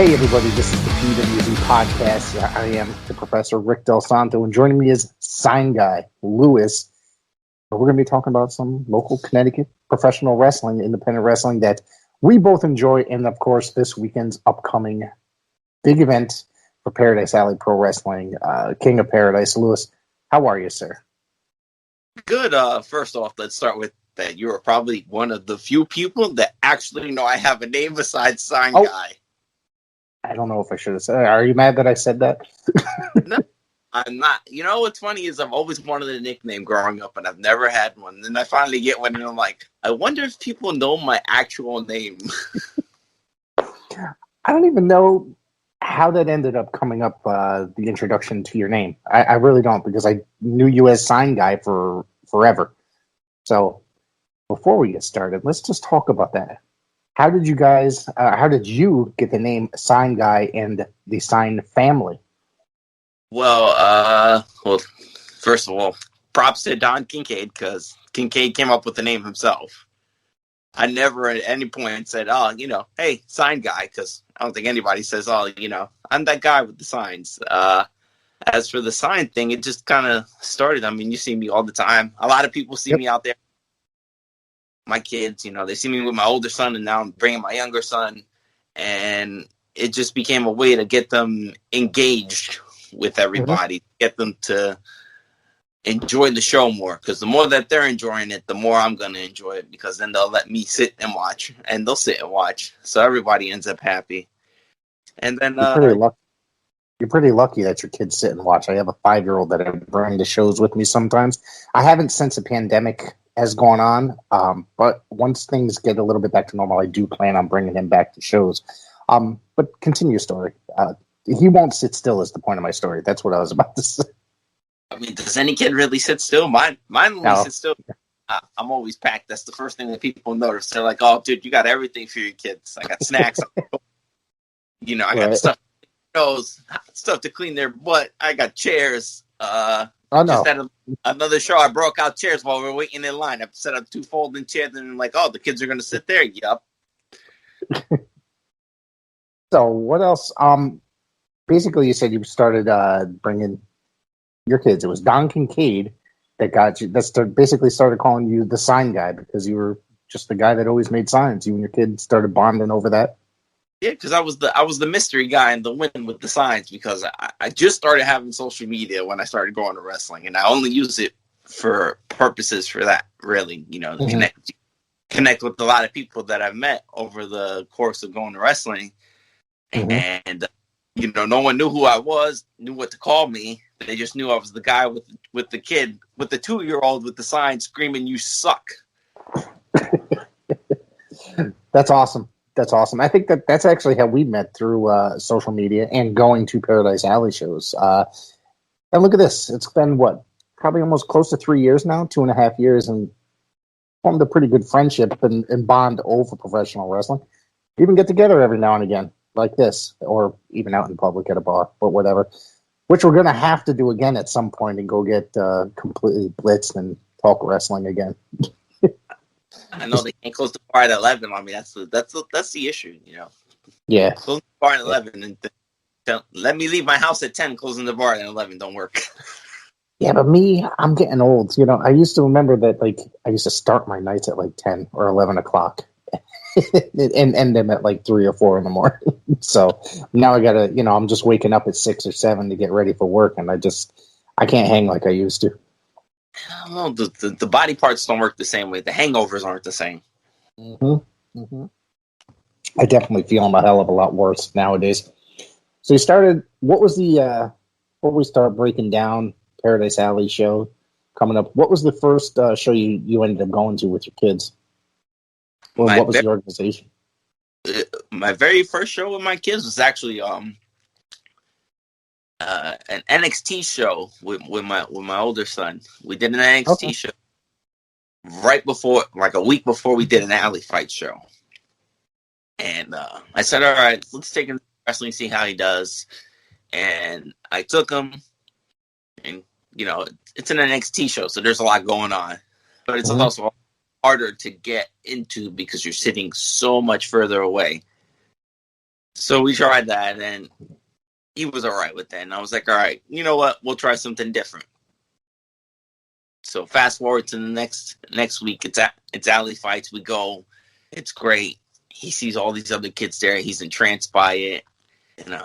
Hey everybody, this is the PWZ podcast. I am the Professor Rick Del Santo, and joining me is Sign Guy Lewis. We're going to be talking about some local Connecticut professional wrestling, independent wrestling that we both enjoy, and of course this weekend's upcoming big event for Paradise Alley Pro Wrestling, King of Paradise. Lewis, how are you, sir? Good. First off, let's start with that you are probably one of the few people that actually know I have a name besides Sign Guy. I don't know if I should have said it. Are you mad that I said that? No, I'm not. You know what's funny is I've always wanted a nickname growing up, and I've never had one. And then I finally get one, and I'm like, I wonder if people know my actual name. I don't even know how that ended up coming up, the introduction to your name. I really don't, because I knew you as Sign Guy for forever. So before we get started, let's just talk about that. How did you get the name Sign Guy and the Sign family? Well, first of all, props to Don Kincaid, because Kincaid came up with the name himself. I never at any point said, hey, Sign Guy, because I don't think anybody says, I'm that guy with the signs. As for the sign thing, it just kind of started. I mean, you see me all the time. A lot of people see me out there. My kids, they see me with my older son, and now I'm bringing my younger son. And it just became a way to get them engaged with everybody, get them to enjoy the show more. Because the more that they're enjoying it, the more I'm going to enjoy it, because then they'll let me sit and watch, and they'll sit and watch. So everybody ends up happy. And then You're pretty lucky that your kids sit and watch. I have a 5-year-old that I bring to shows with me sometimes. I haven't since the pandemic has gone on, but once things get a little bit back to normal, I do plan on bringing him back to shows. But continue your story. He won't sit still is the point of my story. That's what I was about to say. I mean, does any kid really sit still? Mine only sits still. I'm always packed. That's the first thing that people notice. They're like, oh, dude, you got everything for your kids. I got snacks. I got stuff to clean their butt. I got chairs. Just at another show, I broke out chairs while we were waiting in line. I set up 2 folding chairs, and I'm like, oh, the kids are going to sit there? Yup. So what else? Basically, you said you started bringing your kids. It was Don Kincaid that got you. Basically started calling you the Sign Guy, because you were just the guy that always made signs. You and your kids started bonding over that. Yeah, because I was the mystery guy and the win with the signs, because I just started having social media when I started going to wrestling, and I only use it for purposes for that, really, to connect with a lot of people that I've met over the course of going to wrestling. And no one knew who I was, knew what to call me. They just knew I was the guy with the kid, with the 2-year-old with the sign screaming, "You suck." That's awesome. That's awesome. I think that's actually how we met, through social media and going to Paradise Alley shows. And look at this. It's been, probably almost close to 3 years now, 2.5 years, and formed a pretty good friendship and bond over professional wrestling. We even get together every now and again, like this, or even out in public at a bar, but whatever. Which we're going to have to do again at some point, and go get completely blitzed and talk wrestling again. I know they can't close the bar at 11. I mean, that's the issue, Yeah. Close the bar at 11 and let me leave my house at 10. Closing the bar at 11 don't work. Yeah, but I'm getting old. I used to remember that, I used to start my nights at 10 or 11 o'clock and end them at 3 or 4 in the morning. So now I gotta, I'm just waking up at 6 or 7 to get ready for work, and I can't hang like I used to. I don't know, the body parts don't work the same way. The hangovers aren't the same. I definitely feel them a hell of a lot worse nowadays. So you started, what was before we start breaking down Paradise Alley show coming up, what was the first show you ended up going to with your kids? What was the organization? My very first show with my kids was actually an NXT show with my older son. We did an NXT show right before, a week before we did an alley fight show. And I said, all right, let's take him to wrestling, see how he does. And I took him, and it's an NXT show, so there's a lot going on. But it's also harder to get into because you're sitting so much further away. So we tried that, and he was all right with that. And I was like, all right, you know what? We'll try something different. So fast forward to the next week, it's alley fights. We go, it's great. He sees all these other kids there. He's entranced by it, and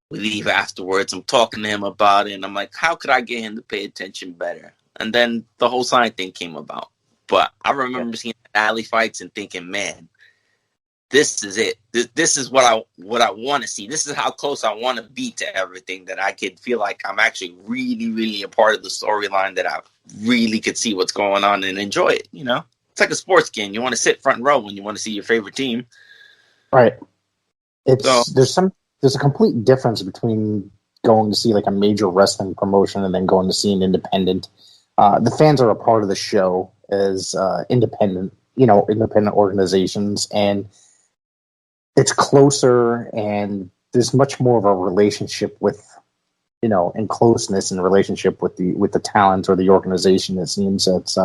we leave afterwards. I'm talking to him about it, and I'm like, how could I get him to pay attention better? And then the whole sign thing came about. But I remember seeing alley fights and thinking, man, this is it. This is what I want to see. This is how close I want to be to everything, that I could feel like I'm actually really, really a part of the storyline, that I really could see what's going on and enjoy it. You know, it's like a sports game. You want to sit front row when you want to see your favorite team. Right. There's a complete difference between going to see like a major wrestling promotion and then going to see an independent. The fans are a part of the show as independent organizations, and it's closer, and there's much more of a relationship with, and closeness in the relationship with the talent or the organization. It seems it's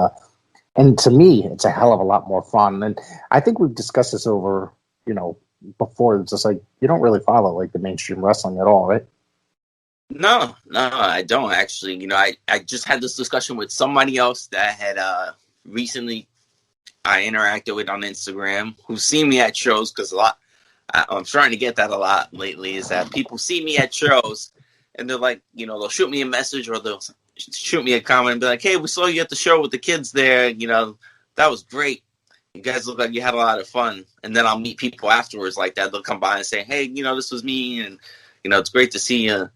and to me, it's a hell of a lot more fun. And I think we've discussed this over, before. It's just like you don't really follow like the mainstream wrestling at all, right? No, I don't actually. I just had this discussion with somebody else that had recently I interacted with on Instagram, who's seen me at shows, because I'm starting to get that a lot lately, is that people see me at shows and they're like, they'll shoot me a message or they'll shoot me a comment and be like, hey, we saw you at the show with the kids there. That was great. You guys look like you had a lot of fun. And then I'll meet people afterwards like that. They'll come by and say, hey, this was me. And, it's great to see you.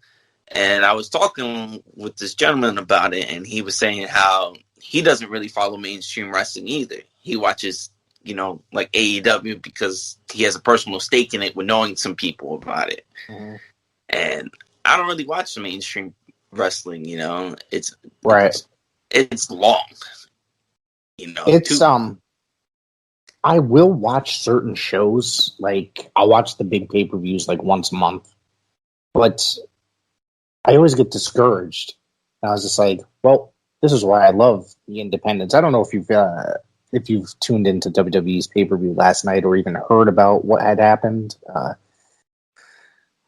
And I was talking with this gentleman about it, and he was saying how he doesn't really follow mainstream wrestling either. He watches, like AEW because he has a personal stake in it with knowing some people about it. Mm-hmm. And I don't really watch the mainstream wrestling, It's right. It's long. I will watch certain shows, like I'll watch the big pay-per-views like once a month, but I always get discouraged. And I was just like, well, this is why I love the independents. I don't know if you've tuned into WWE's pay-per-view last night or even heard about what had happened.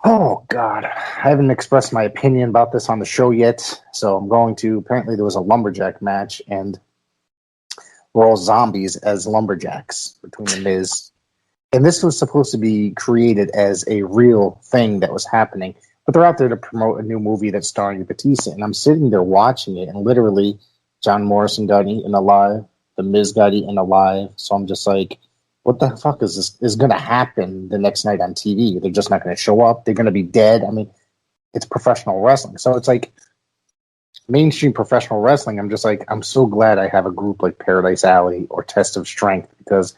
Oh, God. I haven't expressed my opinion about this on the show yet, so I'm going to. Apparently there was a lumberjack match, and we're all zombies as lumberjacks between the Miz. And this was supposed to be created as a real thing that was happening. But they're out there to promote a new movie that's starring Batista. And I'm sitting there watching it, and literally John Morrison got eaten alive. The Miz got eaten alive. So I'm just like, what the fuck is going to happen the next night on TV? They're just not going to show up. They're going to be dead. I mean, it's professional wrestling. So it's like mainstream professional wrestling. I'm just like, I'm so glad I have a group like Paradise Alley or Test of Strength, because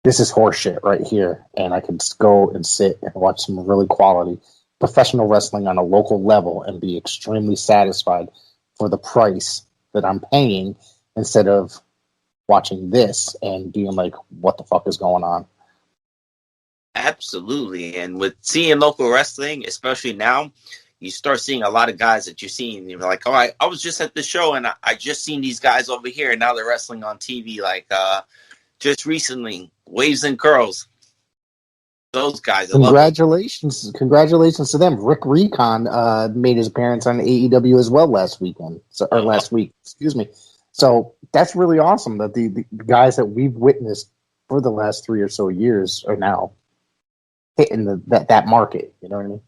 this is horseshit right here. And I can just go and sit and watch some really quality professional wrestling on a local level and be extremely satisfied for the price that I'm paying, instead of watching this and being like, what the fuck is going on? Absolutely. And with seeing local wrestling, especially now, you start seeing a lot of guys that you're seeing. You're like, oh, I was just at the show and I just seen these guys over here, and now they're wrestling on TV. Like just recently, Waves and Curls. Those guys. Congratulations to them. Rick Recon made his appearance on AEW as well last week. Excuse me. So that's really awesome that the guys that we've witnessed for the last 3 or so years are now hitting that market. You know what I mean?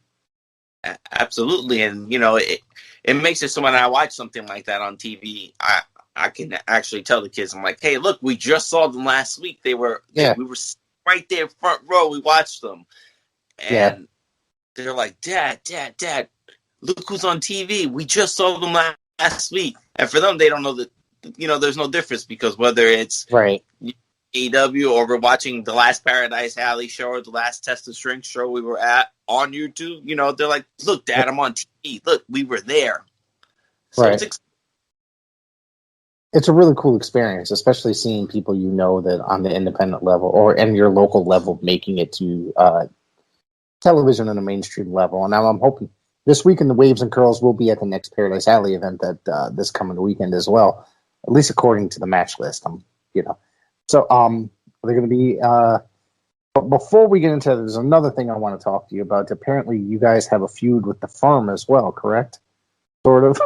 Absolutely. And, it makes it so when I watch something like that on TV, I can actually tell the kids, I'm like, hey, look, we just saw them last week. We were right there front row. We watched them. And they're like, Dad, look who's on TV. We just saw them last week. And for them, they don't know that, there's no difference, because whether it's right AEW or we're watching the last Paradise Alley show or the last Test of Strength show we were at on YouTube, they're like, look, Dad, I'm on TV. Look, we were there. So right. It's a really cool experience, especially seeing people that on the independent level or in your local level making it to television on a mainstream level. And now I'm hoping this weekend the Waves and Curls will be at the next Paradise Alley event that this coming weekend as well, at least according to the match list. So they're going to be But before we get into that, there's another thing I want to talk to you about. Apparently, you guys have a feud with the firm as well, correct? Sort of.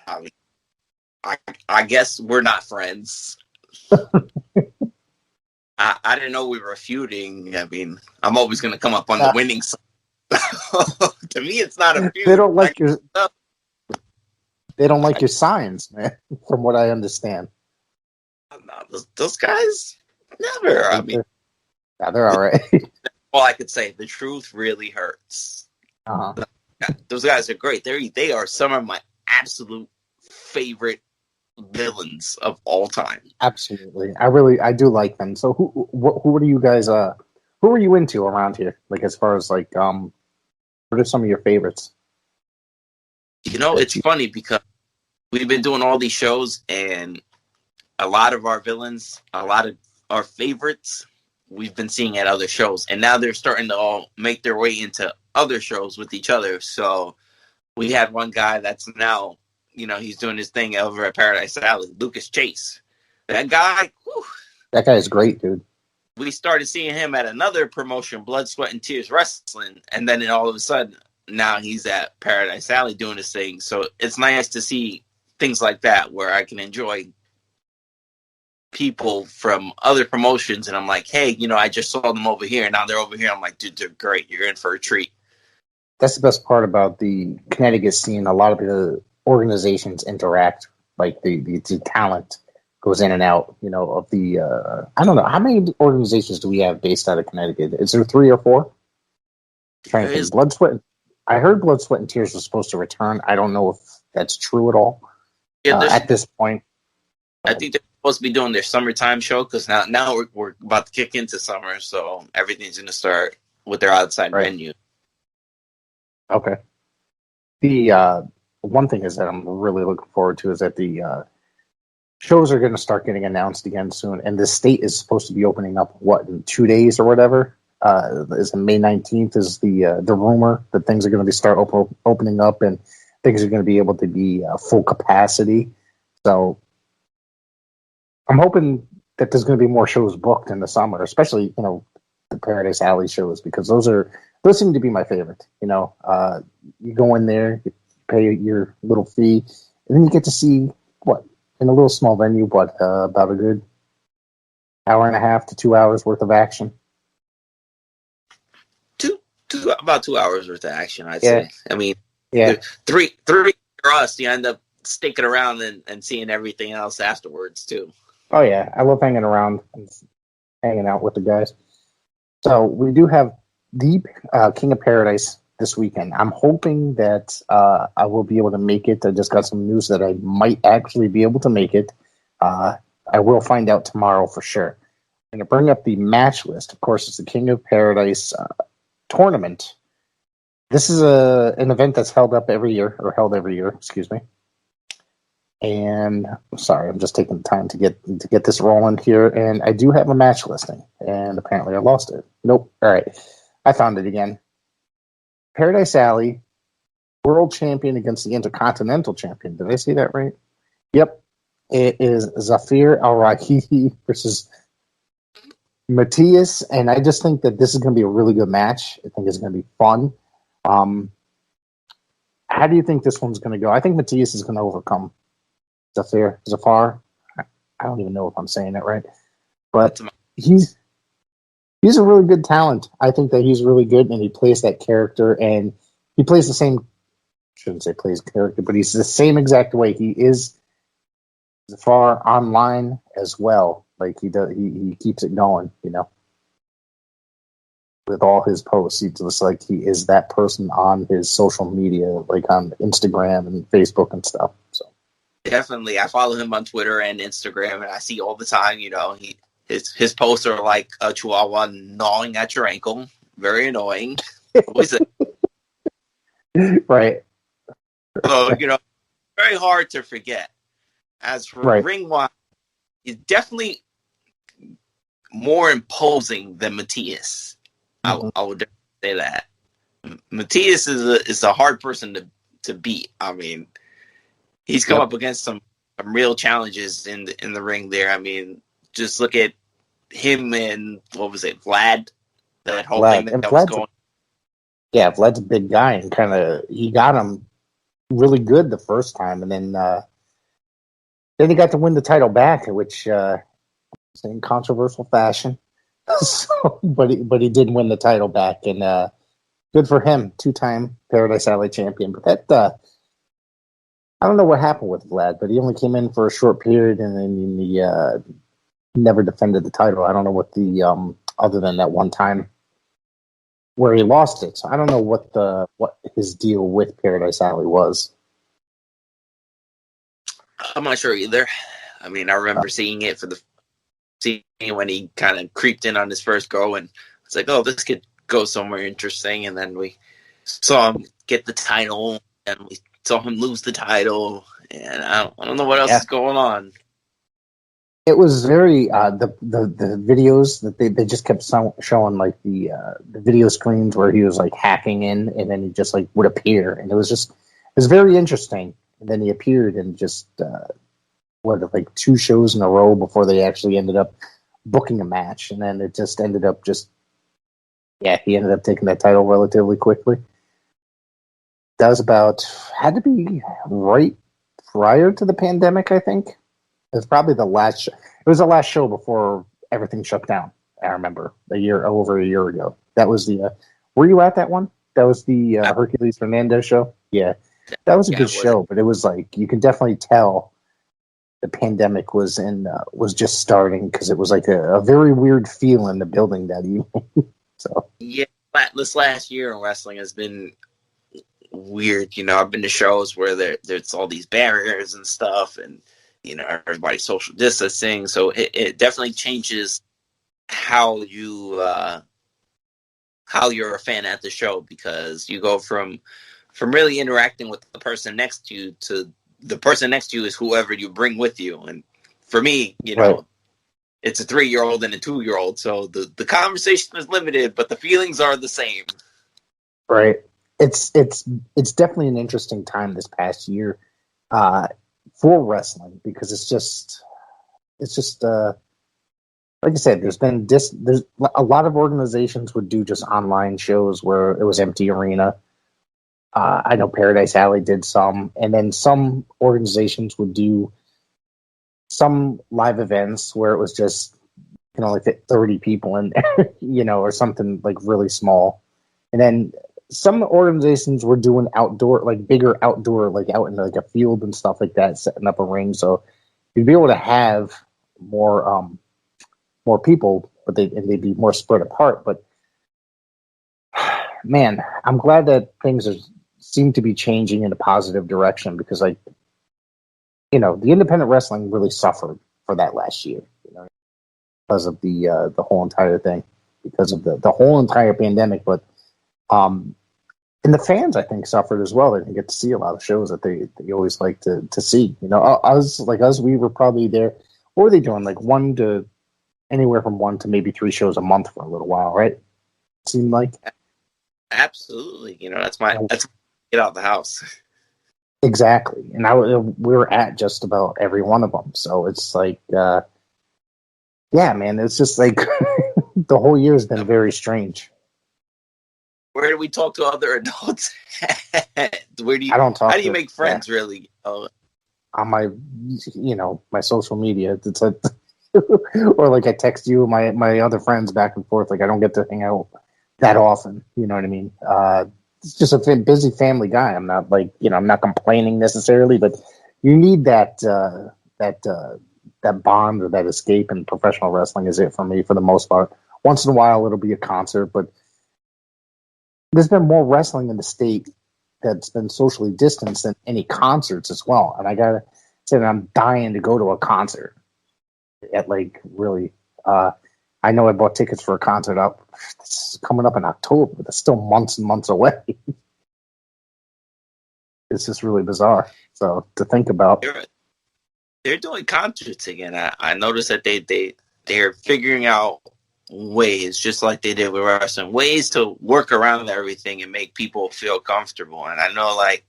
I mean, I guess we're not friends. I didn't know we were feuding. I mean, I'm always going to come up on the winning side. To me, it's not a feud. They don't like your. They don't like your signs, man. From what I understand. No, those guys never. I mean, they're all right. All I could say, the truth really hurts. Uh-huh. Those guys are great. They are some of my absolute favorite villains of all time. Absolutely, I do like them. So who are you guys? Who are you into around here? Like as far as like what are some of your favorites? You know, it's funny because we've been doing all these shows, and a lot of our villains, a lot of our favorites, we've been seeing at other shows, and now they're starting to all make their way into other shows with each other. So we had one guy that's now, you know, he's doing his thing over at Paradise Alley, Lucas Chase. That guy, whew, that guy is great, dude. We started seeing him at another promotion, Blood, Sweat, and Tears Wrestling, and then all of a sudden, now he's at Paradise Alley doing his thing. So it's nice to see things like that where I can enjoy people from other promotions, and I'm like, hey, you know, I just saw them over here, and now they're over here. I'm like, dude, they're great. You're in for a treat. That's the best part about the Connecticut scene. A lot of the organizations interact, like the talent goes in and out, you know, of the, I don't know, how many organizations do we have based out of Connecticut? Is there 3 or 4? Trying to think. Blood, Sweat. I heard Blood, Sweat, and Tears was supposed to return. I don't know if that's true at all at this point. I think they're supposed to be doing their summertime show because now we're about to kick into summer, so everything's going to start with their outside venue. Okay. The one thing is that I'm really looking forward to is that the shows are going to start getting announced again soon, and the state is supposed to be opening up in 2 days or whatever. Is May 19th is the rumor that things are going to be start opening up and things are going to be able to be full capacity. So I'm hoping that there's going to be more shows booked in the summer, especially, you know, the Paradise Alley shows, because those seem to be my favorite. You know, you go in there, you pay your little fee, and then you get to see in a little small venue, about a good hour and a half to 2 hours worth of action. About 2 hours worth of action, I'd say. I mean, three for us, you end up sticking around and seeing everything else afterwards too. Oh yeah, I love hanging around and hanging out with the guys. So we do have the King of Paradise this weekend. I'm hoping that I will be able to make it. I just got some news that I might actually be able to make it. I will find out tomorrow for sure. I'm going to bring up the match list. Of course, it's the King of Paradise tournament. This is an event that's held every year, excuse me. And sorry, I'm just taking the time to get this rolling here. And I do have a match listing, and apparently I lost it. Nope. All right, I found it again. Paradise Alley, world champion against the Intercontinental champion. Did I say that right? Yep. It is Zafir Al-Rahidi versus Matthias, and I just think that this is going to be a really good match. I think it's going to be fun. How do you think this one's going to go? I think Matthias is going to overcome Zafar. I don't even know if I'm saying that right, but he's a really good talent. I think that he's really good, and he plays that character, and he plays the same. Shouldn't say plays character, but he's the same exact way. He is Zafar online as well. Like he does, he keeps it going. You know, with all his posts, he looks like he is that person on his social media, like on Instagram and Facebook and stuff. So. Definitely. I follow him on Twitter and Instagram, and I see all the time, you know, his posts are like a chihuahua gnawing at your ankle. Very annoying. Right. So, you know, very hard to forget. As for ring-wise, he's definitely more imposing than Matthias. Mm-hmm. I would say that. Matthias is a hard person to beat. I mean, he's come up against some real challenges in the ring there. I mean, just look at him and what was it, Vlad? That whole Vlad. thing And that was Vlad's, going. yeah, Vlad's a big guy, and he got him really good the first time, and then he got to win the title back, which in controversial fashion. So, but he did win the title back, and good for him, 2-time Paradise Alley champion. But that I don't know what happened with Vlad, but he only came in for a short period, and then he never defended the title. I don't know what the other than that one time where he lost it. So I don't know what his deal with Paradise Alley was. I'm not sure either. I mean, I remember seeing when he kind of creeped in on his first go, and it's like, oh, this could go somewhere interesting. And then we saw him get the title, and we saw him lose the title, and I don't know what else is going on. It was very the videos that they just kept showing, like the video screens where he was like hacking in, and then he just like would appear, and it was very interesting. And then he appeared and just like 2 shows in a row before they actually ended up booking a match, and then it just ended up he ended up taking that title relatively quickly. That was had to be right prior to the pandemic, I think. It was probably the last show. It was the last show before everything shut down. I remember over a year ago. That was the. Were you at that one? That was the Hercules Fernandez show. Yeah, that was a good show, but it was like you can definitely tell the pandemic was just starting, because it was like a very weird feel in the building that evening. So yeah, this last year in wrestling has been weird. You know, I've been to shows where there's all these barriers and stuff, and you know, everybody's social distancing. So it definitely changes how you're a fan at the show, because you go from really interacting with the person next to you to the person next to you is whoever you bring with you. And for me, you know, right, it's a 3-year-old and a 2-year-old. So the conversation is limited, but the feelings are the same. Right. It's definitely an interesting time this past year for wrestling, because it's just like I said, there's a lot of organizations would do just online shows where it was empty arena. I know Paradise Alley did some, and then some organizations would do some live events where it was just you can only fit 30 people in there, you know, or something like really small. And then some organizations were doing outdoor, like bigger outdoor, like out in like a field and stuff like that, setting up a ring, so you'd be able to have more people, but they'd be more spread apart. But man, I'm glad that things seem to be changing in a positive direction, because, like, you know, the independent wrestling really suffered for that last year, you know, because of the whole entire thing, because of the whole entire pandemic. But and the fans, I think, suffered as well. They didn't get to see a lot of shows that they always like to see. You know, us, we were probably there. What were they doing? Like anywhere from 1 to maybe 3 shows a month for a little while, right? It seemed like. Absolutely. You know, that's get out of the house. Exactly. And we were at just about every one of them. So it's like, yeah, man, it's just like the whole year has been very strange. Where do we talk to other adults? I don't talk. How do you make friends, really? On my, my social media. It's like, or like I text you and my other friends back and forth. Like I don't get to hang out that often. You know what I mean? It's just a busy family guy. I'm not like, I'm not complaining necessarily, but you need that bond or that escape, and professional wrestling is it for me for the most part. Once in a while it'll be a concert, but there's been more wrestling in the state that's been socially distanced than any concerts as well. And I gotta say that I'm dying to go to a concert at like really, I know I bought tickets for a concert it's coming up in October, but it's still months and months away. It's just really bizarre. So to think about. They're doing concerts again. I noticed that they're figuring out ways, just like they did with wrestling, ways to work around everything and make people feel comfortable. And I know, like,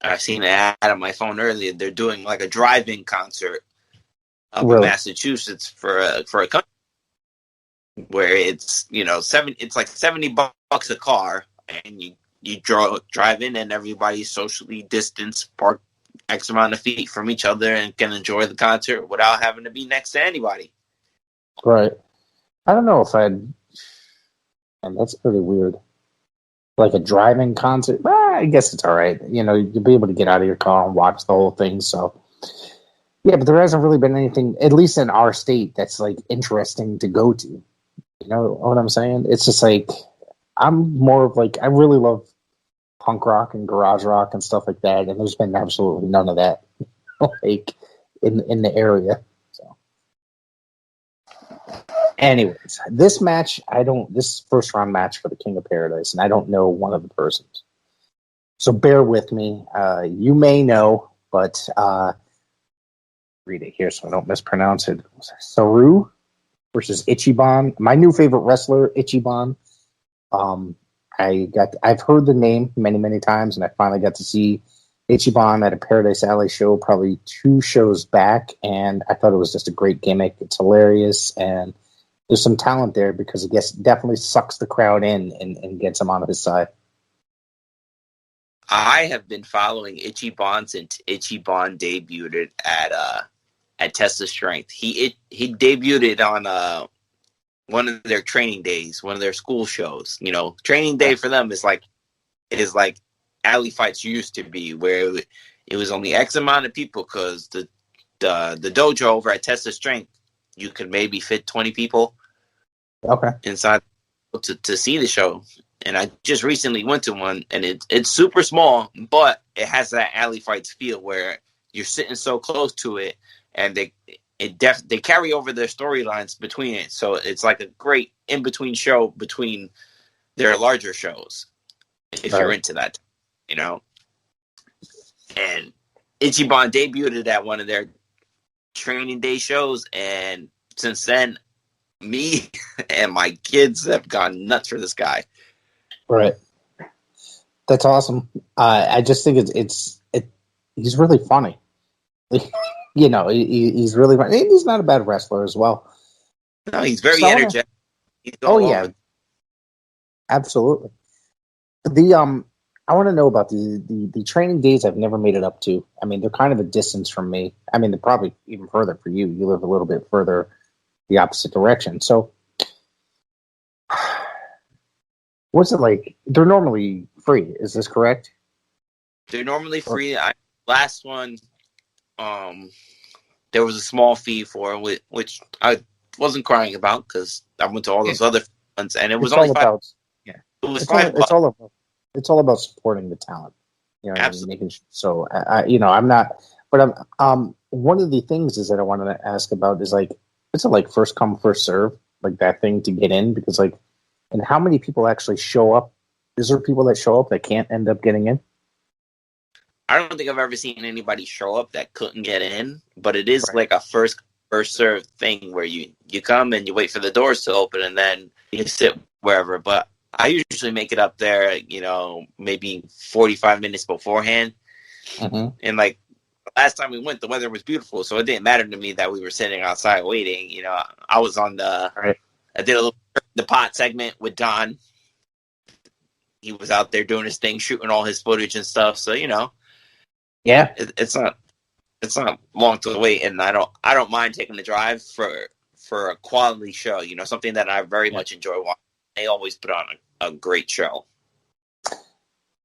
I've seen an ad on my phone earlier. They're doing like a drive-in concert up in Massachusetts for a country. where it's it's like $70 a car, and you drive in, and everybody's socially distanced, park X amount of feet from each other, and can enjoy the concert without having to be next to anybody. Right. I don't know if I'd. And that's pretty weird. Like a driving concert, I guess it's all right. You'll be able to get out of your car and watch the whole thing. So, yeah, but there hasn't really been anything, at least in our state, that's like interesting to go to. You know what I'm saying? It's just like I'm more of like I really love punk rock and garage rock and stuff like that, and there's been absolutely none of that like in the area. So, anyways, this match this first round match for the King of Paradise, and I don't know one of the persons, so bear with me. You may know, but read it here so I don't mispronounce it. Saru versus Ichiban, my new favorite wrestler, Ichiban. I've heard the name many times, and I finally got to see Ichiban at a Paradise Alley show probably 2 shows back, and I thought it was just a great gimmick. It's hilarious, and there's some talent there because I guess definitely sucks the crowd in and gets them on his side. I have been following Ichiban since Ichiban debuted at Test of Strength. He debuted it on one of their training days, one of their school shows. Training day for them is like alley fights used to be, where it was only X amount of people, because the dojo over at Test of Strength, you could maybe fit 20 people inside to see the show. And I just recently went to one, and it's super small, but it has that alley fights feel where you're sitting so close to it, and they carry over their storylines between it. So it's like a great in-between show between their larger shows, if you're into that, And Ichiban debuted at one of their training day shows, and since then, me and my kids have gone nuts for this guy. Right. That's awesome. I just think he's really funny. He's really funny. He's not a bad wrestler as well. No, he's very energetic. Yeah, absolutely. I want to know about the training days I've never made it up to. I mean, they're kind of a distance from me. I mean, they're probably even further for you. You live a little bit further the opposite direction. So, what's it like? They're normally free. Is this correct? They're normally free. Last one, there was a small fee for it, which I wasn't crying about because I went to all those other ones, and it was only $5. Yeah, it was $5. It's all about supporting the talent. Absolutely. Making so I'm not, but I'm one of the things is that I wanted to ask about is like, it's a like first come first serve, like that thing to get in, because like, and how many people actually show up? Is there people that show up that can't end up getting in? I don't think I've ever seen anybody show up that couldn't get in, but it is like a first serve thing where you come and you wait for the doors to open, and then you sit wherever. But I usually make it up there, maybe 45 minutes beforehand. Mm-hmm. And like last time we went, the weather was beautiful, so it didn't matter to me that we were sitting outside waiting. I was on I did a little the pot segment with Don. He was out there doing his thing, shooting all his footage and stuff. So yeah, it's not long to wait, and I don't mind taking the drive for a quality show. Something that I very much enjoy watching. They always put on a great show.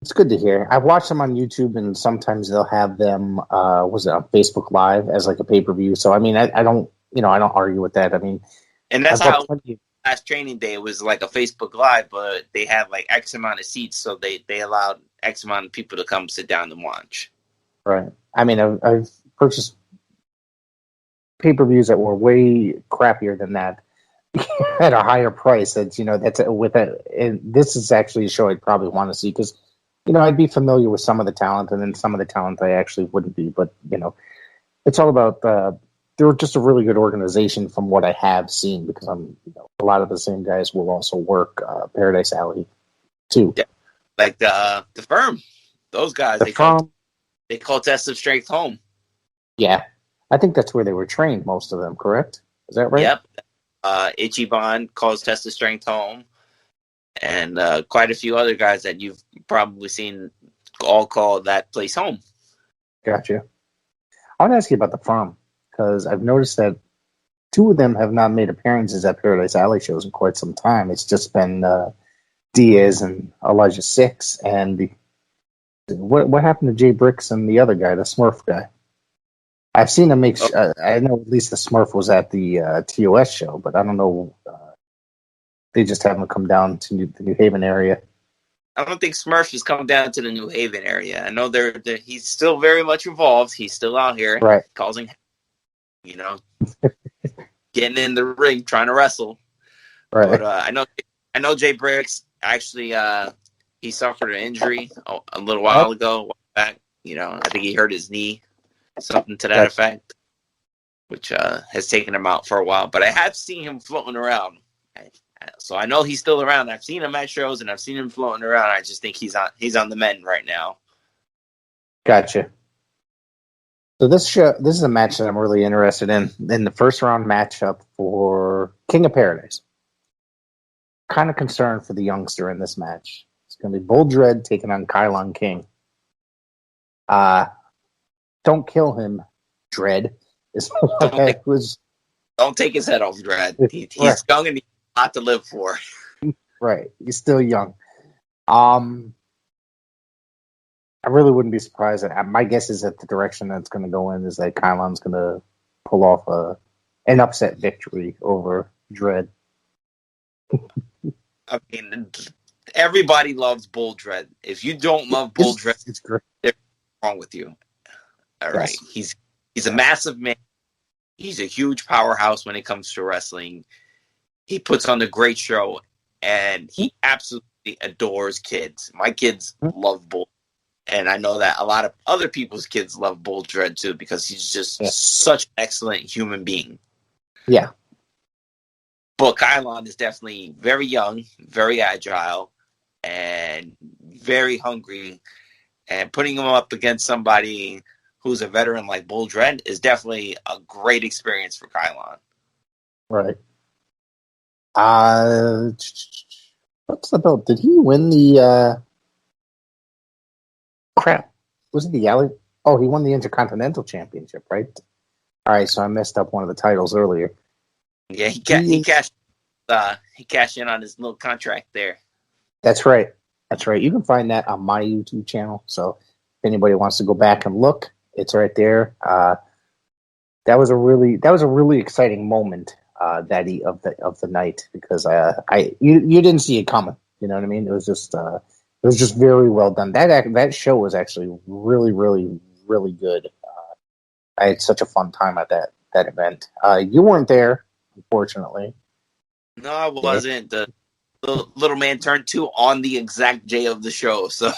It's good to hear. I watch them on YouTube, and sometimes they'll have them. Was it on Facebook Live as like a pay-per-view? So I mean, I don't I don't argue with that. I mean, and that's how last training day was like a Facebook Live, but they had like X amount of seats, so they allowed X amount of people to come sit down and watch. Right. I mean, I've purchased pay-per-views that were way crappier than that at a higher price. That's that's with it. And this is actually a show I'd probably want to see because I'd be familiar with some of the talent, and then some of the talent I actually wouldn't be. But it's all about they're just a really good organization from what I have seen, because I'm a lot of the same guys will also work Paradise Alley too. Yeah. Like the firm, those guys they call Test of Strength home. Yeah, I think that's where they were trained, most of them. Correct? Is that right? Yep. Ichiban calls Test of Strength home, and quite a few other guys that you've probably seen all call that place home. Gotcha. I want to ask you about the firm, because I've noticed that two of them have not made appearances at Paradise Alley shows in quite some time. It's just been Diaz and Elijah Six. And what happened to Jay Bricks and the other guy, the Smurf guy? I've seen him make. I know at least the Smurf was at the TOS show, but I don't know. They just haven't come down to the New Haven area. I don't think Smurf has come down to the New Haven area. I know he's still very much involved. He's still out here, right? Causing, getting in the ring, trying to wrestle. Right. But I know Jay Briggs actually. He suffered an injury a little while ago. Back, I think he hurt his knee, something to that effect, which has taken him out for a while. But I have seen him floating around. So I know he's still around. I've seen him at shows and I've seen him floating around. I just think he's on the mend right now. Gotcha. So this is a match that I'm really interested in the first round matchup for King of Paradise. Kind of concerned for the youngster in this match. It's going to be Bull Dread taking on Kylon King. Don't kill him, Dread. Don't take his head off, Dread. He's young and he's a lot to live for. Right. He's still young. I really wouldn't be surprised. My guess is that the direction that's going to go in is that Kylon's going to pull off an upset victory over Dread. I mean, everybody loves Bull Dread. If you don't love Bull Dread, it's great. There's wrong with you. All right. He's a massive man. He's a huge powerhouse when it comes to wrestling. He puts on a great show, and he absolutely adores kids. My kids love Bull, and I know that a lot of other people's kids love Bull Dread too because he's just such an excellent human being. Yeah. But Kylon is definitely very young, very agile, and very hungry. And putting him up against somebody who's a veteran like Bull Dread is definitely a great experience for Kylon. Right. What's the belt? Did he win the crap? Was it the Alley? Oh, he won the Intercontinental Championship, right? All right, so I messed up one of the titles earlier. Yeah, he cashed in on his little contract there. That's right. You can find that on my YouTube channel. So if anybody wants to go back and look, it's right there. That was a really exciting moment of the night because you didn't see it coming. You know what I mean? It was just very well done. That show was actually really, really, really good. I had such a fun time at that event. You weren't there, unfortunately. No, I wasn't. The little man turned 2 on the exact day of the show, so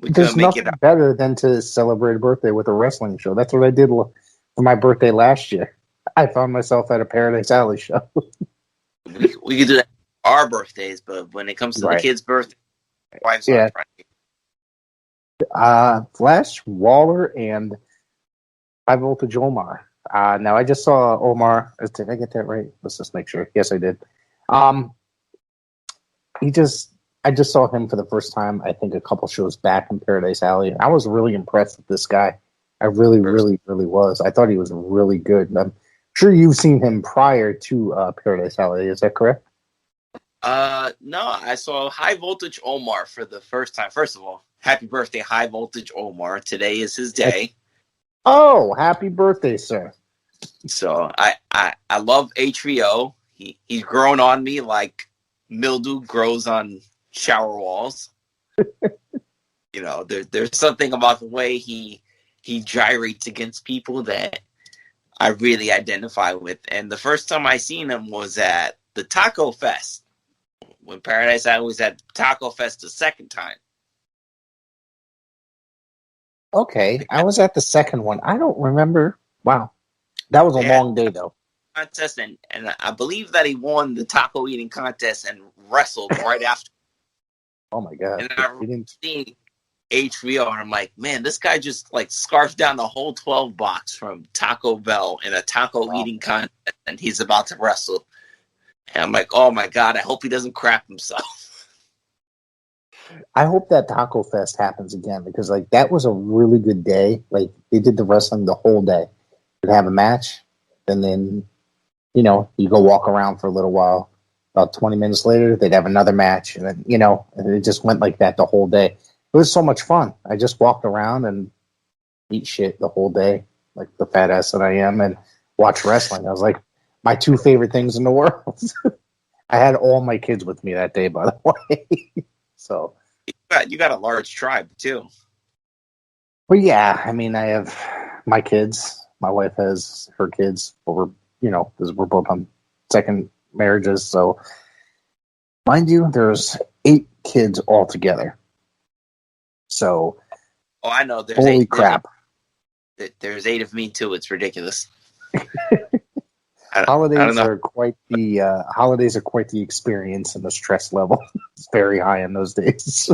we couldn't make it. There's nothing better than to celebrate a birthday with a wrestling show. That's what I did for my birthday last year. I found myself at a Paradise Alley show. We could do that for our birthdays, but when it comes to the kids' birthday, wife's on Friday. Flash, Waller, and High Voltage Omar. Now I just saw Omar. Did I get that right? Let's just make sure. Yes, I did. I just saw him for the first time, I think, a couple shows back in Paradise Alley. I was really impressed with this guy. I really, really, really was. I thought he was really good. I'm sure you've seen him prior to Paradise Alley. Is that correct? No, I saw High Voltage Omar for the first time. First of all, happy birthday, High Voltage Omar. Today is his day. Oh, happy birthday, sir. So I love HBO. He's grown on me like mildew grows on shower walls. There's something about the way he gyrates against people that I really identify with. And the first time I seen him was at the Taco Fest. When Paradise Alley was at Taco Fest the second time. Okay, I was at the second one. I don't remember. Wow. That was a long day, though. Contest, and I believe that he won the taco eating contest and wrestled right after. Oh, my God. And I HBO, and I'm like, man, this guy just like scarfed down the whole 12 box from Taco Bell in a taco eating contest, and he's about to wrestle. And I'm like, oh my God, I hope he doesn't crap himself. I hope that Taco Fest happens again because like that was a really good day. Like they did the wrestling the whole day. They'd have a match, and then you go walk around for a little while. About 20 minutes later, they'd have another match, and then and it just went like that the whole day. It was so much fun. I just walked around and eat shit the whole day, like the fat ass that I am, and watch wrestling. I was like my two favorite things in the world. I had all my kids with me that day, by the way. So You got a large tribe too. But yeah, I mean, I have my kids. My wife has her kids. But because we're both on second marriages. So, mind you, there's 8 kids altogether. So, oh, I know. There's holy 8. Crap! There's 8 of me too. It's ridiculous. Holidays are quite the experience, and the stress level is very high in those days.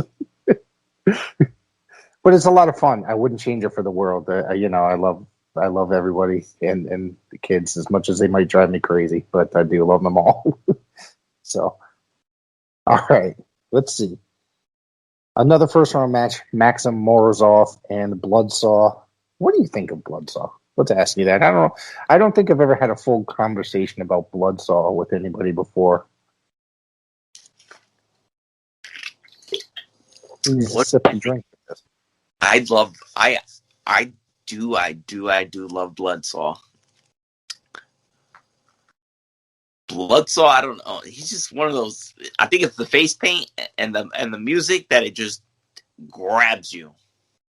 But it's a lot of fun. I wouldn't change it for the world. I love everybody and the kids as much as they might drive me crazy, but I do love them all. So, all right, let's see. Another first round match: Maxim Morozov and Bloodsaw. What do you think of Bloodsaw? Let's ask you that. I don't know. I don't think I've ever had a full conversation about Bloodsaw with anybody before. What? Sip and drink. I do love Bloodsaw. Bloodsaw, I don't know. He's just one of those. I think it's the face paint and the music that it just grabs you.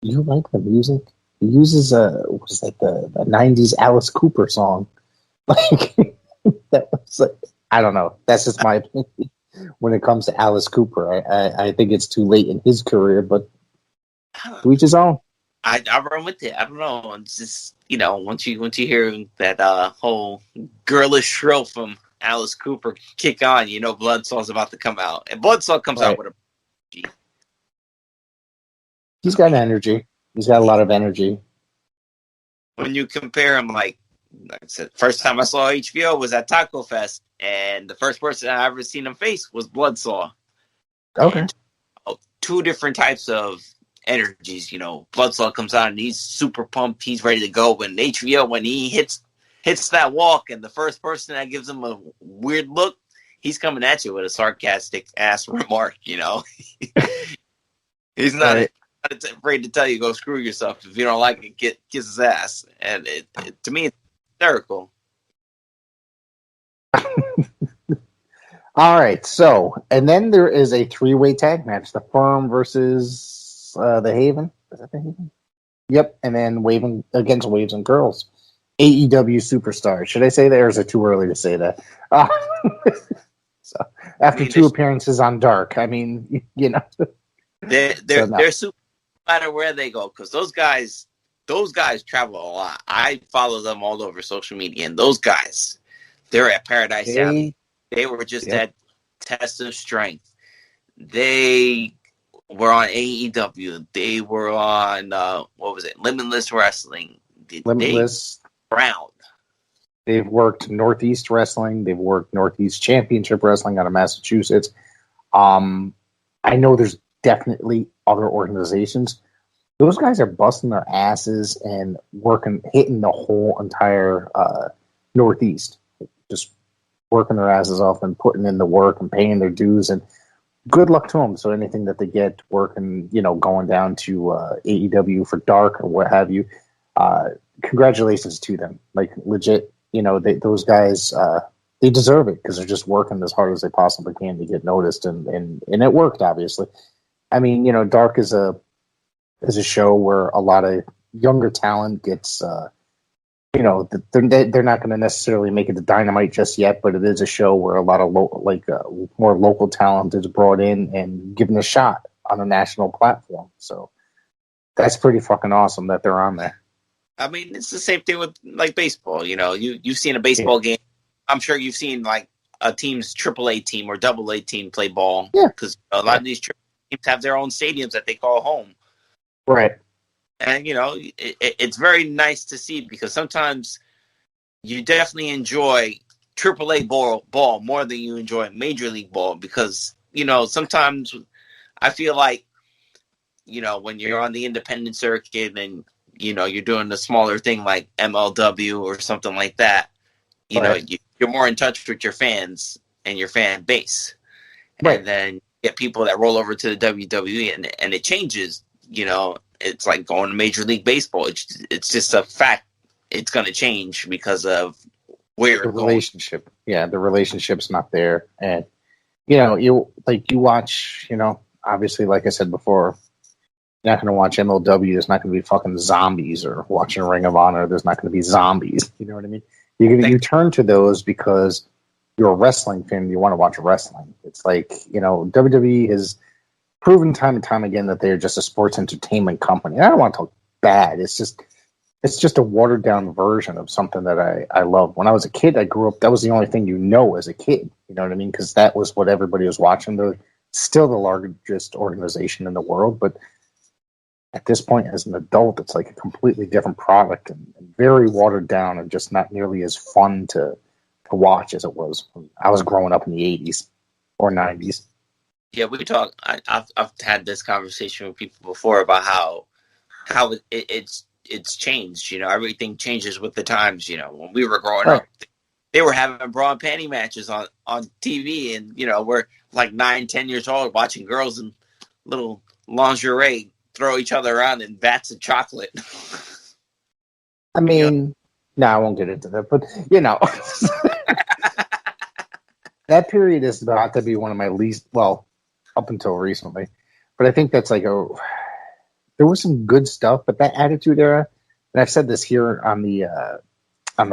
You like the music? He uses the '90s Alice Cooper song. Like that was like, I don't know. That's just my opinion when it comes to Alice Cooper. I think it's too late in his career, but to each his own. I run with it. I don't know. It's just once you hear that whole girlish shrill from Alice Cooper kick on, Bloodsaw's about to come out, and Bloodsaw comes out with a. He's got energy. He's got a lot of energy. When you compare him, like I said, first time I saw HBO was at Taco Fest, and the first person I ever seen him face was Bloodsaw. Okay. And, two different types of energies. Bloodsaw comes out and he's super pumped. He's ready to go. When HBO, when he hits that walk, and the first person that gives him a weird look, he's coming at you with a sarcastic ass remark. He's not. Right. Afraid to tell you go screw yourself. If you don't like it, kiss his ass. And to me, it's hysterical. All right, so and then there is a 3-way tag match: the Firm versus the Haven. Is that the Haven? Yep, and then Waving against Waves and Girls. AEW Superstars. Should I say that, or is it too early to say that? So after 2 appearances on Dark, I mean, they're super. No matter where they go, because those guys travel a lot. I follow them all over social media, and those guys, they're at Paradise Alley. They were just at Test of Strength. They were on AEW. They were on what was it? Limitless Wrestling. Limitless Brown. They've worked Northeast Wrestling. They've worked Northeast Championship Wrestling out of Massachusetts. I know there's definitely other organizations. Those guys are busting their asses and hitting the whole entire Northeast, just working their asses off and putting in the work and paying their dues. And good luck to them. So anything that they get working, going down to AEW for Dark or what have you, congratulations to them. Like legit, those guys, they deserve it because they're just working as hard as they possibly can to get noticed, and it worked, obviously. I mean, Dark is a show where a lot of younger talent gets, they're not going to necessarily make it to Dynamite just yet, but it is a show where a lot of more local talent is brought in and given a shot on a national platform. So that's pretty fucking awesome that they're on there. I mean, it's the same thing with like baseball. You've seen a baseball game. I'm sure you've seen like a team's AAA team or AA team play ball. Yeah, because a lot of these teams have their own stadiums that they call home. Right. And it's very nice to see, because sometimes you definitely enjoy AAA ball more than you enjoy Major League ball, because sometimes I feel like when you're on the independent circuit and you're doing a smaller thing like MLW or something like that, Right. you're more in touch with your fans and your fan base. Right. And then you get people that roll over to the WWE, and it changes. It's like going to Major League Baseball. It's just a fact. It's going to change because of where The you're going. relationship. Yeah, the relationship's not there. And you watch, obviously, like I said before, you're not going to watch MLW. There's not going to be fucking zombies, or watching Ring of Honor. There's not going to be zombies. You know what I mean? You turn to those because you're a wrestling fan. You want to watch wrestling. It's like, WWE has proven time and time again that they're just a sports entertainment company. And I don't want to talk bad. It's just a watered down version of something that I love. When I was a kid, I grew up. That was the only thing as a kid. You know what I mean? Because that was what everybody was watching. They're still the largest organization in the world, but at this point, as an adult, it's like a completely different product, and very watered down, and just not nearly as fun to watch as it was when I was growing up in the 80s or 90s. Yeah, we talk. I've had this conversation with people before about how it's changed. Everything changes with the times. When we were growing Right. up, they were having bra and panty matches on TV, and we're like 9, 10 years old watching girls in little lingerie throw each other around in vats of chocolate. I mean, no, I won't get into that, but that period is about to be one of my least, well, up until recently, but I think that's like there was some good stuff, but that Attitude Era, and I've said this here on the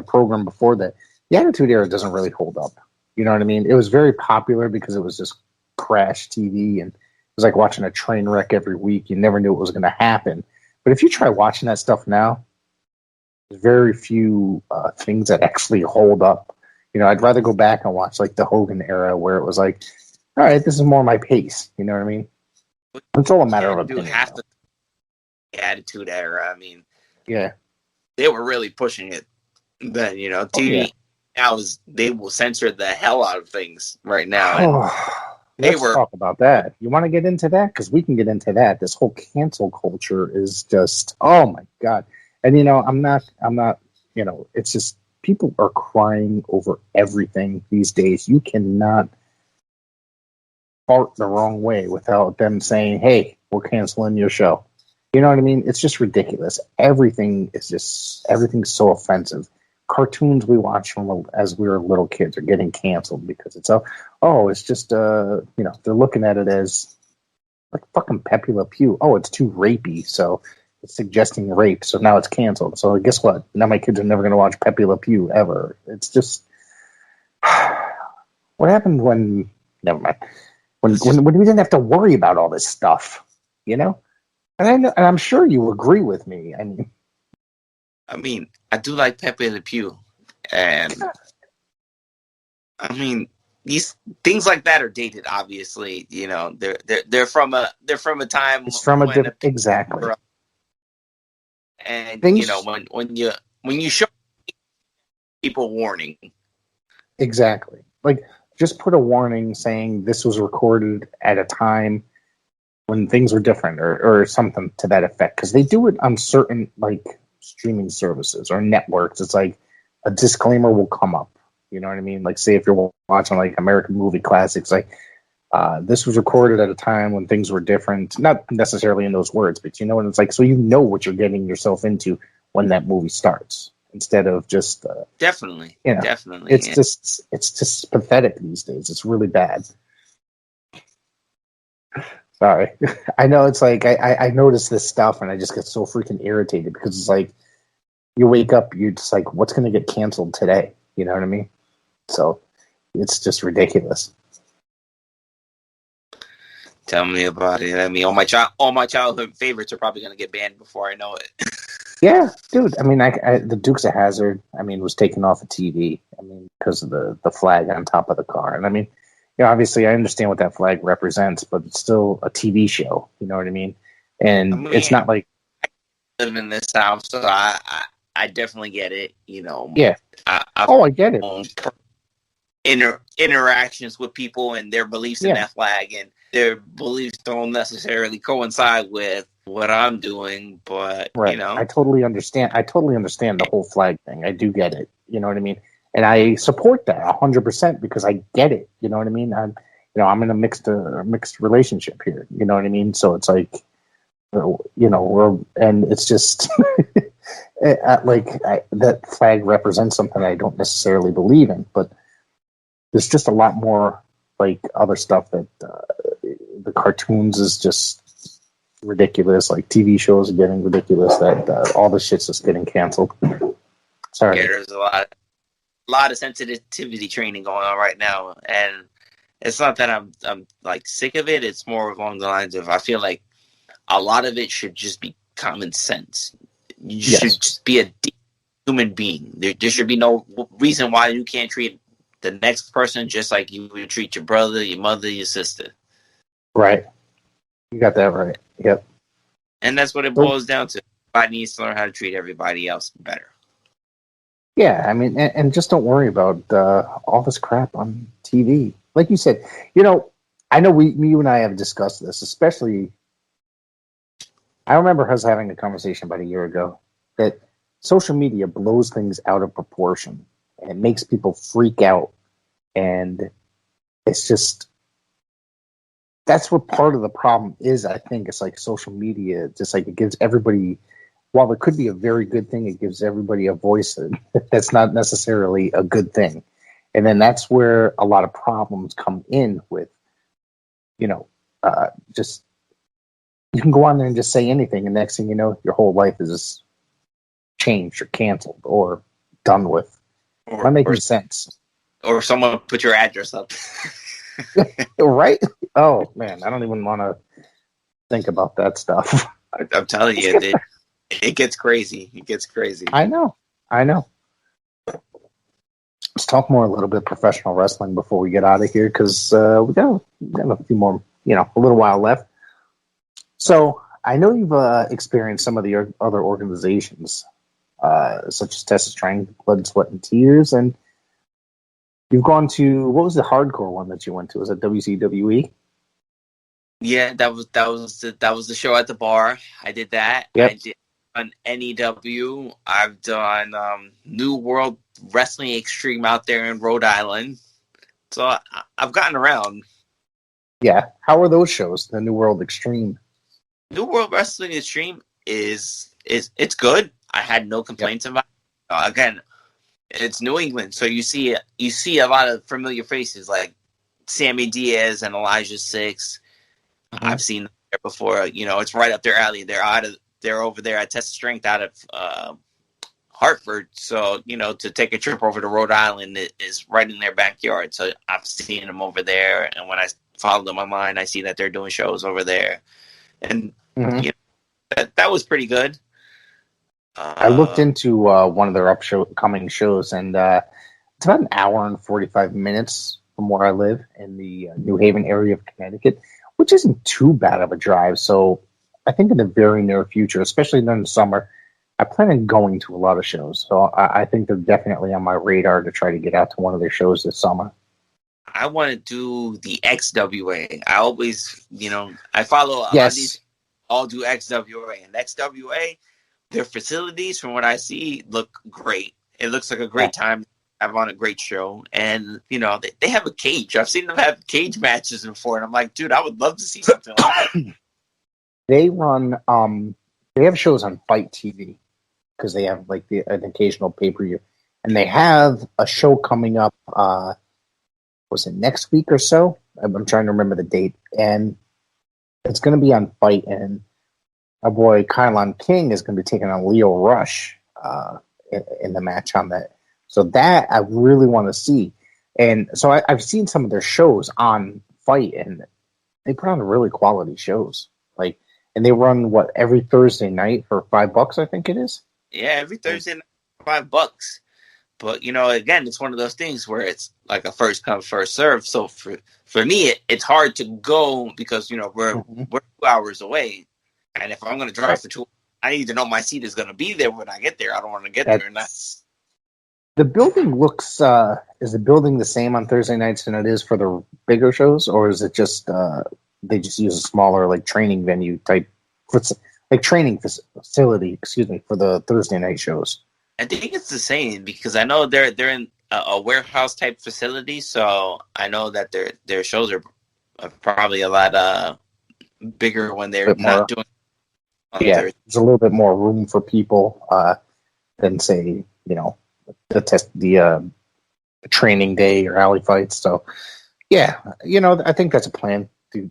program before, that the Attitude Era doesn't really hold up. You know what I mean? It was very popular because it was just crash TV, and it was like watching a train wreck every week. You never knew what was going to happen. But if you try watching that stuff now, there's very few things that actually hold up. I'd rather go back and watch like the Hogan era, where it was like, all right, this is more my pace. You know what I mean? It's all a matter of opinion. Half the Attitude Era. I mean, yeah, they were really pushing it then. TV now they will censor the hell out of things right now. Let's talk about that. You want to get into that? Because we can get into that. This whole cancel culture is just, oh my God. And I'm not. It's just, people are crying over everything these days. You cannot fart the wrong way without them saying, "Hey, we're canceling your show." You know what I mean? It's just ridiculous. Everything's so offensive. Cartoons we watched as we were little kids are getting canceled because it's it's just they're looking at it as like fucking Pepe Le Pew. Oh, it's too rapey, so it's suggesting rape, so now it's canceled. So guess what? Now my kids are never going to watch Pepe Le Pew ever. It's just what happened when? Never mind. When we didn't have to worry about all this stuff, And I'm sure you agree with me. I mean, I do like Pepe Le Pew, and I mean, these things like that are dated. Obviously, they're from a time. It's from a different, exactly. And when you show people warning, exactly, like just put a warning saying this was recorded at a time when things were different, or something to that effect, because they do it on certain like streaming services or networks. It's like a disclaimer will come up. You know what I mean? Like, say if you're watching like American Movie Classics, like this was recorded at a time when things were different. Not necessarily in those words, but and it's like, so what you're getting yourself into when that movie starts, instead of just definitely. It's just pathetic these days. It's really bad. Sorry. I know it's like I notice this stuff and I just get so freaking irritated, because it's like you wake up, you're just like, what's going to get canceled today? You know what I mean? So it's just ridiculous. Tell me about it. I mean, all my childhood favorites are probably going to get banned before I know it. Yeah, dude. I mean, the Dukes of Hazzard, was taken off of TV. Because of the flag on top of the car. And obviously I understand what that flag represents, but it's still a TV show. You know what I mean? And I mean, it's not like, I live in this house, so I definitely get it. You know, yeah. I've Oh, I get it. interactions with people and their beliefs in Yeah. that flag, and their beliefs don't necessarily coincide with what I'm doing. But you Right. know, I totally understand. I totally understand the whole flag thing. I do get it. You know what I mean? And I support that 100% because I get it. You know what I mean? I'm in a mixed relationship here. You know what I mean? So it's like, and it's just that flag represents something I don't necessarily believe in, but there's just a lot more like other stuff that the cartoons is just ridiculous. Like TV shows are getting ridiculous. That all the shit's just getting canceled. Sorry. yeah, there's a lot of sensitivity training going on right now, and it's not that I'm like sick of it. It's more along the lines of I feel like a lot of it should just be common sense. You should just be a human being. There should be no reason why you can't treat the next person just like you would treat your brother, your mother, your sister. Right. You got that right. Yep. And that's what it boils down to. Everybody needs to learn how to treat everybody else better. Yeah, I mean, and just don't worry about all this crap on TV. Like you said, I know you and I have discussed this, especially. I remember us having a conversation about a year ago that social media blows things out of proportion and it makes people freak out. And it's just, that's what part of the problem is, I think. It's like social media, just like it gives everybody, while it could be a very good thing, it gives everybody a voice that's not necessarily a good thing. And then that's where a lot of problems come in with, just, you can go on there and just say anything, and next thing you know, your whole life is changed or canceled or done with. Am I making sense? Or someone put your address up. Right? Oh, man, I don't even want to think about that stuff. I'm telling you, it gets crazy. It gets crazy. I know. Let's talk more a little bit professional wrestling before we get out of here, because we got a few more, a little while left. So I know you've experienced some of the other organizations, such as Texas Strength, Blood, Sweat, and Tears, and you've gone to, what was the hardcore one that you went to? Was it WCWE? Yeah, that was the show at the bar. I did that. Yep. I did on NEW. I've done New World Wrestling Extreme out there in Rhode Island. So I've gotten around. Yeah. How are those shows? The New World Extreme. New World Wrestling Extreme is it's good. I had no complaints about it. Again, it's New England, so you see a lot of familiar faces like Sammy Diaz and Elijah Six. Mm-hmm. I've seen them there before. It's right up their alley. They're over there at Test Strength out of Hartford. So to take a trip over to Rhode Island is right in their backyard. So I've seen them over there, and when I follow them online, I see that they're doing shows over there, and that was pretty good. I looked into one of their upcoming shows, and it's about an hour and 45 minutes from where I live in the New Haven area of Connecticut, which isn't too bad of a drive. So I think in the very near future, especially during the summer, I plan on going to a lot of shows. So I think they're definitely on my radar to try to get out to one of their shows this summer. I want to do the XWA. I always, I follow a lot of these, all do XWA. And XWA, their facilities, from what I see, look great. It looks like a great time. I'm on a great show. And, they have a cage. I've seen them have cage matches before. And I'm like, dude, I would love to see something like that. They run, they have shows on Fight TV because they have like an occasional pay-per-view. And they have a show coming up, was it next week or so? I'm trying to remember the date. And it's going to be on Fight, and our boy Kylon King is going to be taking on Leo Rush in the match on that. So that I really want to see. And so I've seen some of their shows on Fight, and they put on really quality shows. And they run every Thursday night for $5, I think it is. Yeah, every Thursday night for $5. But again, it's one of those things where it's like a first come, first serve. So for me, it's hard to go because we're 2 hours away. And if I'm going to drive for 2 hours, I need to know my seat is going to be there when I get there. I don't want to get there and not. The building looks. Is the building the same on Thursday nights than it is for the bigger shows, or is it just they just use a smaller like training venue type, like training facility? Excuse me, for the Thursday night shows. I think it's the same because I know they're in a warehouse type facility, so I know that their shows are probably a lot bigger when they're not doing. Yeah, there's a little bit more room for people than say the training day or alley fights. So yeah, I think that's a plan to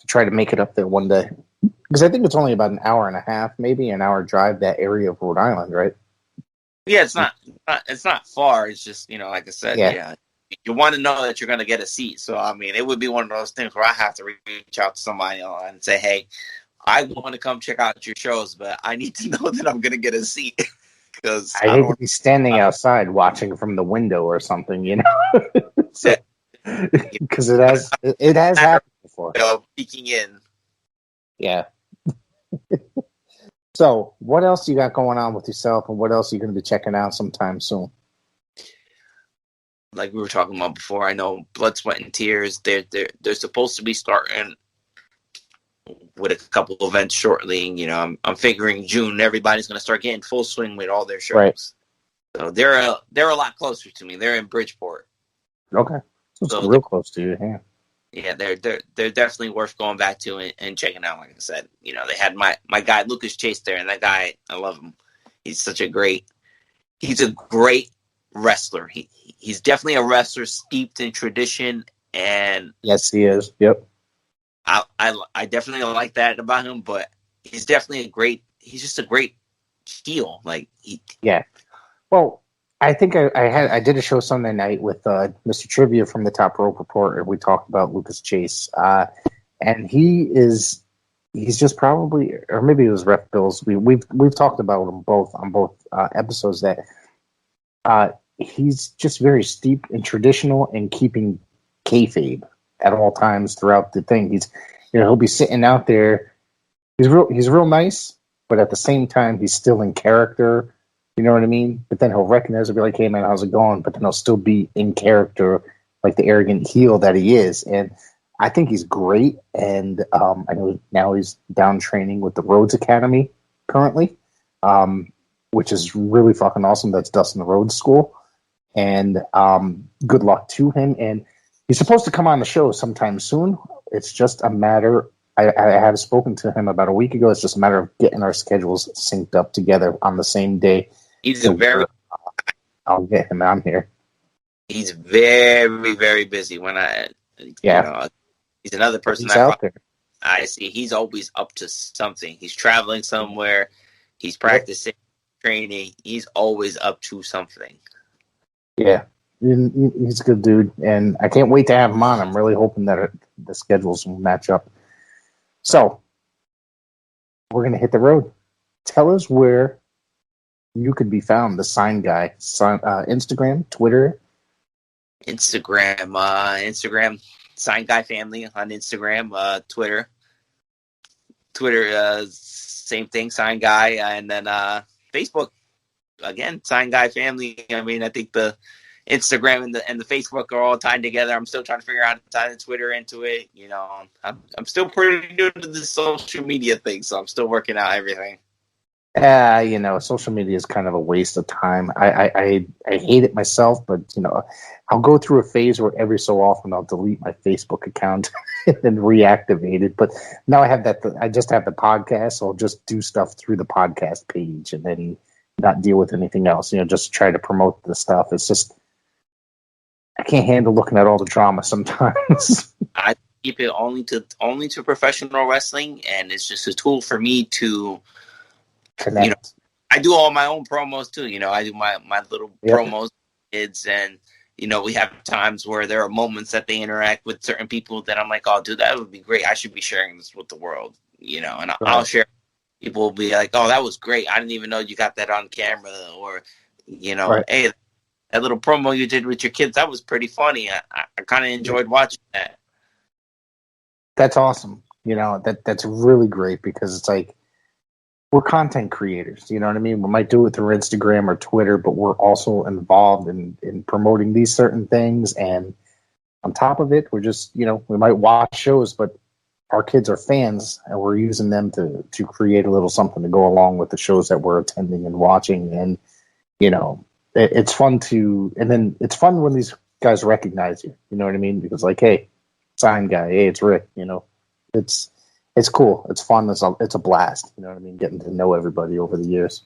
try to make it up there one day, because I think it's only about an hour and a half, maybe an hour drive, that area of Rhode Island, right? Yeah, it's not far. It's just, like I said, yeah. You want to know that you're going to get a seat. So, I mean, it would be one of those things where I have to reach out to somebody and say, hey, I want to come check out your shows, but I need to know that I'm going to get a seat. Because I hate to be standing outside watching from the window or something, because it has happened before. Peeking in. Yeah. So, what else you got going on with yourself, and what else are you going to be checking out sometime soon? Like we were talking about before, I know Blood, Sweat, and Tears. They're supposed to be starting with a couple of events shortly. I'm figuring June everybody's going to start getting full swing with all their shows. Right. So they're a lot closer to me. They're in Bridgeport. Okay, so it's real close to you. Yeah. Yeah, they're definitely worth going back to and checking out. Like I said, they had my guy Lucas Chase there, and that guy, I love him. He's a great wrestler. He's definitely a wrestler steeped in tradition, and yes, he is. Yep. I definitely like that about him, but he's definitely he's just a great heel. Yeah. Well, I think I did a show Sunday night with Mr. Trivia from the Top Rope Report, and we talked about Lucas Chase. And he's just probably, or maybe it was Ref Bills. We've talked about him on both episodes, that he's just very steep in traditional and keeping kayfabe at all times throughout the thing. He'll be sitting out there. He's real nice, but at the same time, he's still in character. You know what I mean? But then he'll recognize and be like, hey, man, how's it going? But then he'll still be in character, like the arrogant heel that he is. And I think he's great. And I know now he's down training with the Rhodes Academy currently, which is really fucking awesome. That's Dustin Rhodes School. And good luck to him. And he's supposed to come on the show sometime soon. It's just a matter. I have spoken to him about a week ago. It's just a matter of getting our schedules synced up together on the same day. I'll get him on here. He's very, very busy. He's another person I see. He's always up to something. He's traveling somewhere. He's practicing, training. He's always up to something. Yeah, he's a good dude, and I can't wait to have him on. I'm really hoping that the schedules will match up. So, we're going to hit the road. Tell us where you could be found, the Sign Guy. Instagram, Twitter. Instagram, Sign Guy Family on Instagram. Twitter, same thing, Sign Guy. And then Facebook, again, Sign Guy Family. I mean, I think the Instagram and the Facebook are all tied together. I'm still trying to figure out how to tie the Twitter into it. I'm still pretty new to the social media thing, so I'm still working out everything. Social media is kind of a waste of time. I hate it myself, but I'll go through a phase where every so often I'll delete my Facebook account and then reactivate it. But now I have that. I just have the podcast, so I'll just do stuff through the podcast page and then not deal with anything else. Just try to promote the stuff. It's just I can't handle looking at all the drama sometimes. I keep it only to professional wrestling, and it's just a tool for me to connect. I do all my own promos too. I do my little promos, kids, and we have times where there are moments that they interact with certain people that I'm like, oh, dude, that would be great. I should be sharing this with the world. And I'll share. People will be like, oh, that was great. I didn't even know you got that on camera, or hey, that little promo you did with your kids, that was pretty funny. I kind of enjoyed watching that. That's awesome. That's really great, because it's like, we're content creators. You know what I mean? We might do it through Instagram or Twitter, but we're also involved in promoting these certain things. And on top of it, we're just, we might watch shows, but our kids are fans, and we're using them to create a little something to go along with the shows that we're attending and watching. And it's fun and then it's fun when these guys recognize you. You know what I mean? Because like, hey, sign guy, hey, it's Rick. It's cool. It's fun. It's a blast. You know what I mean? Getting to know everybody over the years.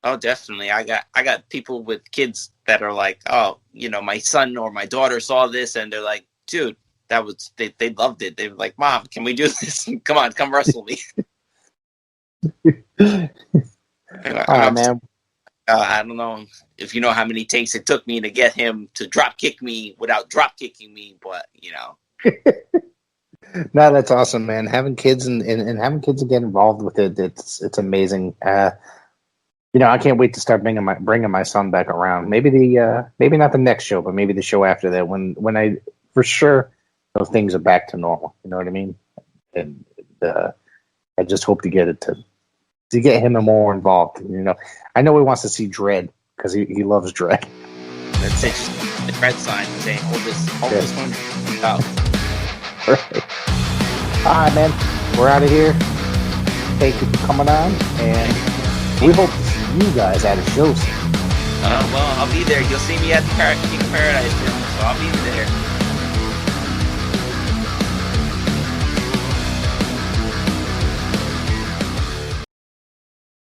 Oh, definitely. I got people with kids that are like, oh, my son or my daughter saw this, and they're like, dude, they loved it. They were like, Mom, can we do this? Come on, come wrestle me. Man. I don't know if you know how many takes it took me to get him to drop kick me without drop kicking me, but No, that's awesome, man. Having kids and having kids get involved with it, it's amazing. I can't wait to start bringing my son back around. Maybe maybe not the next show, but maybe the show after that, when I for sure things are back to normal. You know what I mean? And I just hope to get it to get him more involved. I know he wants to see Dread because he loves Dread. That's it. The Dread sign saying, hold this one out. Right. All right, man. We're out of here. Thank you for coming on, and we hope to see you guys at a show soon. Well, I'll be there. You'll see me at the King of Paradise room, so I'll be there.